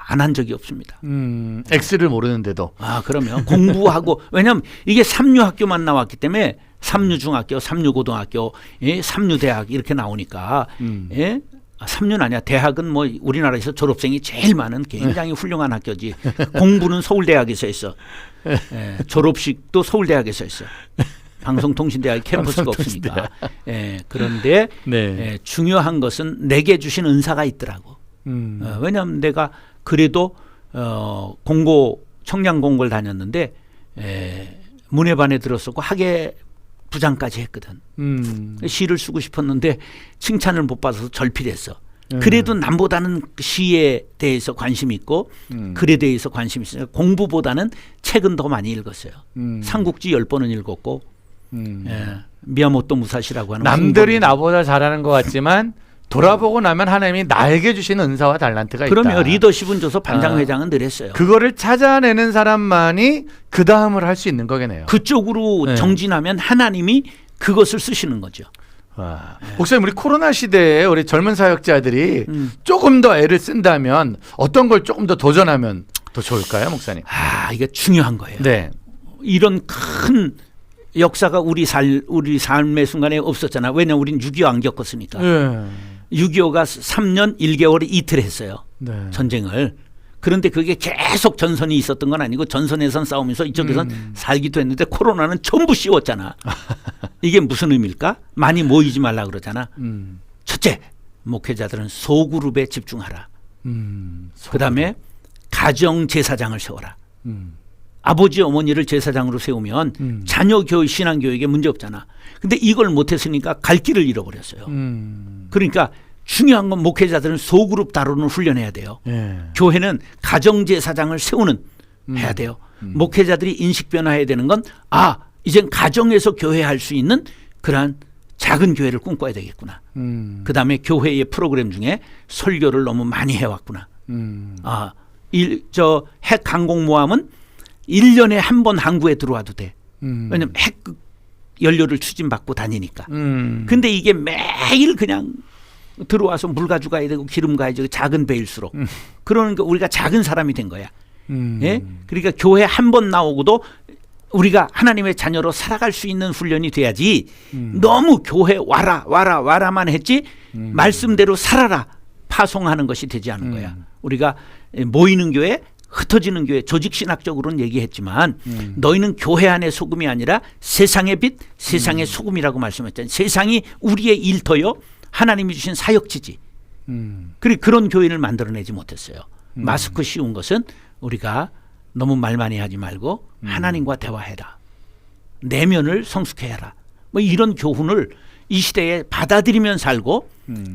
안 한 적이 없습니다. X를 모르는데도. 그러면 공부하고 왜냐하면 이게 삼류학교만 나왔기 때문에 삼류중학교, 삼류고등학교, 예? 삼류대학 이렇게 나오니까 예? 삼류는 아니야. 대학은 뭐 우리나라에서 졸업생이 제일 많은 굉장히 훌륭한 학교지. 공부는 서울대학에서 했어. 예, 졸업식도 서울대학에서 했어. 방송통신대학 캠퍼스가 없으니까. 예, 그런데 네. 예, 중요한 것은 내게 주신 은사가 있더라고. 왜냐하면 내가 그래도 청량 공고를 다녔는데 문예반에 들었었고 학예 부장까지 했거든. 시를 쓰고 싶었는데 칭찬을 못 받아서 절필했어. 그래도 남보다는 시에 대해서 관심이 있고 글에 대해서 관심이 있어요. 공부보다는 책은 더 많이 읽었어요. 삼국지 10번은 읽었고 미야모토 무사시라고 하는 남들이 나보다 잘하는 것 같지만 돌아보고 나면 하나님이 나에게 주신 은사와 달란트가 있다. 그러면 리더십은 줘서 반장 회장은 늘 했어요. 그거를 찾아내는 사람만이 그 다음을 할 수 있는 거겠네요. 그쪽으로 정진하면 하나님이 그것을 쓰시는 거죠. 목사님, 우리 코로나 시대에 우리 젊은 사역자들이 조금 더 애를 쓴다면 어떤 걸 조금 더 도전하면 더 좋을까요, 목사님? 이게 중요한 거예요. 네. 이런 큰 역사가 우리 삶의 순간에 없었잖아. 왜냐하면 우리는 6.25 안 겪었으니까. 6.25가 3년 1개월에 이틀 했어요. 네. 전쟁을. 그런데 그게 계속 전선이 있었던 건 아니고 전선에선 싸우면서 이쪽에선 살기도 했는데 코로나는 전부 씌웠잖아. 이게 무슨 의미일까? 많이 모이지 말라 그러잖아. 첫째, 목회자들은 소그룹에 집중하라. 그다음에 가정 제사장을 세워라. 아버지 어머니를 제사장으로 세우면 자녀 교육 신앙 교육에 문제 없잖아. 근데 이걸 못했으니까 갈 길을 잃어버렸어요. 그러니까 중요한 건 목회자들은 소그룹 다루는 훈련해야 돼요. 교회는 가정 제사장을 세우는 해야 돼요. 목회자들이 인식 변화해야 되는 건 이젠 가정에서 교회할 수 있는 그러한 작은 교회를 꿈꿔야 되겠구나. 그다음에 교회의 프로그램 중에 설교를 너무 많이 해왔구나. 핵 항공모함은 1년에 한 번 항구에 들어와도 돼. 왜냐면 핵 연료를 추진받고 다니니까. 근데 이게 매일 그냥 들어와서 물 가져가야 되고 기름 가야 되고 작은 배일수록. 그러니까 우리가 작은 사람이 된 거야. 예? 그러니까 교회 한 번 나오고도 우리가 하나님의 자녀로 살아갈 수 있는 훈련이 돼야지 너무 교회 와라만 했지 말씀대로 살아라 파송하는 것이 되지 않은 거야. 우리가 모이는 교회 흩어지는 교회 조직신학적으로는 얘기했지만 너희는 교회 안의 소금이 아니라 세상의 빛 세상의 소금이라고 말씀했잖아요. 세상이 우리의 일터요 하나님이 주신 사역지지. 그런 교인을 만들어내지 못했어요. 마스크 씌운 것은 우리가 너무 말 많이 하지 말고 하나님과 대화해라. 내면을 성숙해라. 뭐 이런 교훈을 이 시대에 받아들이면 살고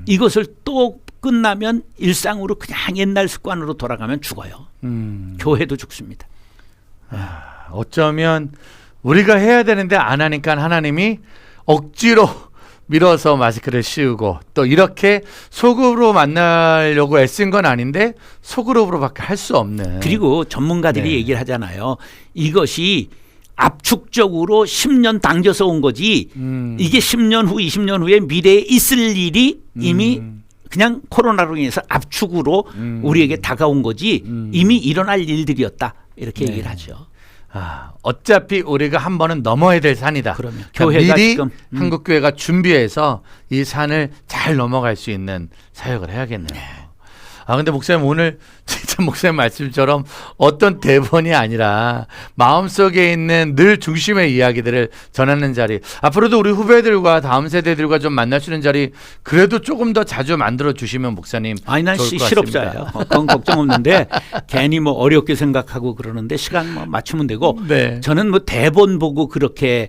이것을 또 끝나면 일상으로 그냥 옛날 습관으로 돌아가면 죽어요. 교회도 죽습니다. 어쩌면 우리가 해야 되는데 안 하니까 하나님이 억지로 밀어서 마스크를 씌우고 또 이렇게 소그룹으로 만나려고 애쓴 건 아닌데 소그룹으로밖에 할 수 없는. 그리고 전문가들이 얘기를 하잖아요. 이것이 압축적으로 10년 당겨서 온 거지. 이게 10년 후, 20년 후에 미래에 있을 일이 이미 그냥 코로나로 인해서 압축으로 우리에게 다가온 거지 이미 일어날 일들이었다. 이렇게 네. 얘기를 하죠. 어차피 우리가 한 번은 넘어야 될 산이다. 그러면 그러니까 교회가 미리 지금 한국교회가 준비해서 이 산을 잘 넘어갈 수 있는 사역을 해야겠네요. 근데 목사님 오늘 진짜 목사님 말씀처럼 어떤 대본이 아니라 마음속에 있는 늘 중심의 이야기들을 전하는 자리, 앞으로도 우리 후배들과 다음 세대들과 좀 만날 수 있는 자리 그래도 조금 더 자주 만들어 주시면 목사님 아니 난 좋을 것 실업자예요. 그건 걱정 없는데 괜히 뭐 어렵게 생각하고 그러는데 시간 뭐 맞추면 되고 네. 저는 뭐 대본 보고 그렇게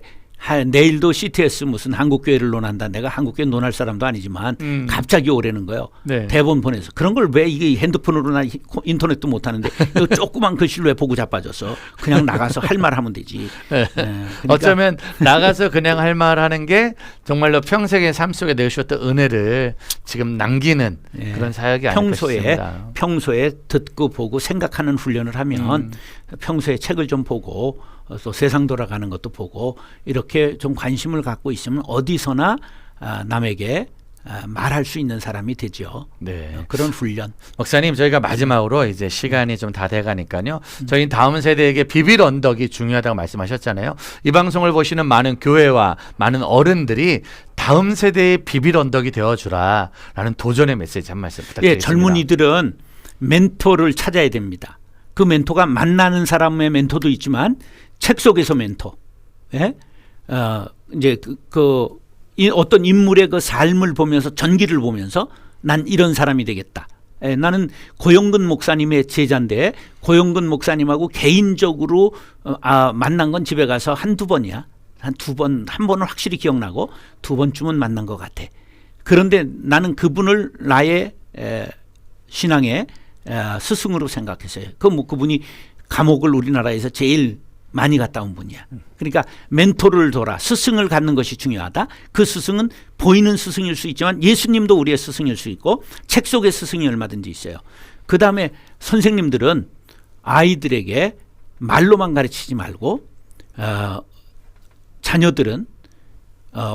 내일도 CTS 무슨 한국교회를 논한다. 내가 한국교회 논할 사람도 아니지만 갑자기 오라는 거예요. 네. 대본 보내서. 그런 걸 왜 이게 핸드폰으로나 인터넷도 못 하는데 이거 조그만 글씨를 왜 보고 자빠졌어. 그냥 나가서 할 말 하면 되지. 네. 그러니까 어쩌면 나가서 그냥 할 말 하는 게 정말로 평생의 삶 속에 내주셨던 은혜를 지금 남기는 그런 사역이 아닐까 싶습니다. 평소에 듣고 보고 생각하는 훈련을 하면 평소에 책을 좀 보고 또 세상 돌아가는 것도 보고 이렇게 좀 관심을 갖고 있으면 어디서나 남에게 말할 수 있는 사람이 되죠. 네. 그런 훈련. 목사님 저희가 마지막으로 이제 시간이 좀 다 돼가니까요. 저희 다음 세대에게 비빌 언덕이 중요하다고 말씀하셨잖아요. 이 방송을 보시는 많은 교회와 많은 어른들이 다음 세대의 비빌 언덕이 되어주라라는 도전의 메시지 한 말씀 부탁드리겠습니다. 예, 젊은이들은 멘토를 찾아야 됩니다. 그 멘토가 만나는 사람의 멘토도 있지만 책 속에서 멘토. 예? 이제 어떤 인물의 그 삶을 보면서 전기를 보면서 난 이런 사람이 되겠다. 예, 나는 고영근 목사님의 제자인데 고영근 목사님하고 개인적으로 만난 건 집에 가서 한두 번이야. 한 번은 확실히 기억나고 두 번쯤은 만난 것 같아. 그런데 나는 그분을 나의 신앙의 스승으로 생각했어요. 그분이 감옥을 우리나라에서 제일 많이 갔다 온 분이야. 그러니까 멘토를 둬라. 스승을 갖는 것이 중요하다. 그 스승은 보이는 스승일 수 있지만 예수님도 우리의 스승일 수 있고 책 속의 스승이 얼마든지 있어요. 그다음에 선생님들은 아이들에게 말로만 가르치지 말고 자녀들은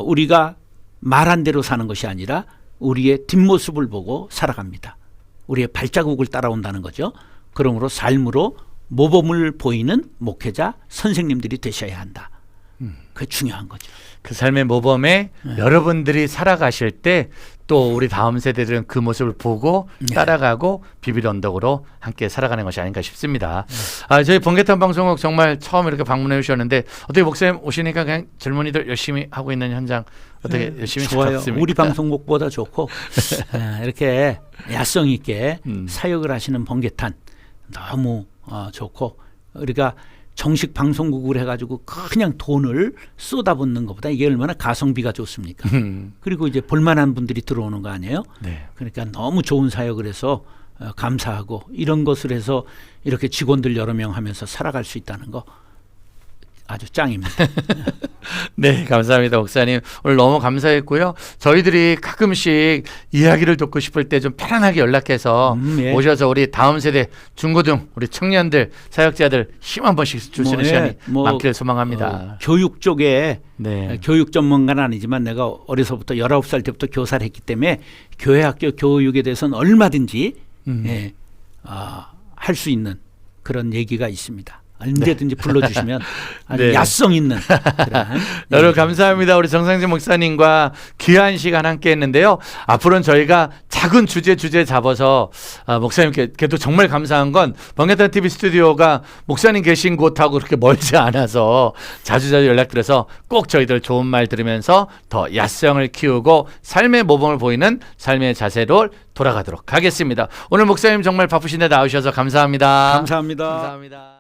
우리가 말한 대로 사는 것이 아니라 우리의 뒷모습을 보고 살아갑니다. 우리의 발자국을 따라온다는 거죠. 그러므로 삶으로 모범을 보이는 목회자, 선생님들이 되셔야 한다. 그게 중요한 거죠. 그 삶의 모범에 여러분들이 살아가실 때 또 우리 다음 세대들은 그 모습을 보고 따라가고 비빌 언덕으로 함께 살아가는 것이 아닌가 싶습니다. 저희 번개탄 방송국 정말 처음 이렇게 방문해 주셨는데 어떻게 목사님 오시니까 그냥 젊은이들 열심히 하고 있는 현장 어떻게 열심히 좋아요. 잡습니까? 우리 방송국보다 좋고 이렇게 야성 있게 사역을 하시는 번개탄 너무 좋고 우리가 정식 방송국을 해가지고 그냥 돈을 쏟아붓는 것보다 이게 얼마나 가성비가 좋습니까? 그리고 이제 볼만한 분들이 들어오는 거 아니에요? 네. 그러니까 너무 좋은 사역을 해서 감사하고 이런 것을 해서 이렇게 직원들 여러 명 하면서 살아갈 수 있다는 거 아주 짱입니다. 네, 감사합니다, 목사님. 오늘 너무 감사했고요. 저희들이 가끔씩 이야기를 듣고 싶을 때 좀 편안하게 연락해서 예. 오셔서 우리 다음 세대 중고등 우리 청년들 사역자들 힘 한 번씩 줄 수 있는 시간이 많기를 소망합니다. 교육 쪽에 네. 교육 전문가는 아니지만 내가 어려서부터 19살 때부터 교사를 했기 때문에 교회 학교 교육에 대해서는 얼마든지 할 수 있는 그런 얘기가 있습니다. 언제든지 불러주시면 아주 네. 야성 있는 그런 여러분 감사합니다. 우리 정상진 목사님과 귀한 시간 함께 했는데요. 앞으로는 저희가 작은 주제 잡아서 목사님께도 정말 감사한 건 번개탄 TV 스튜디오가 목사님 계신 곳하고 그렇게 멀지 않아서 자주자주 연락드려서 꼭 저희들 좋은 말 들으면서 더 야성을 키우고 삶의 모범을 보이는 삶의 자세로 돌아가도록 하겠습니다. 오늘 목사님 정말 바쁘신데 나오셔서 감사합니다. 감사합니다. 감사합니다.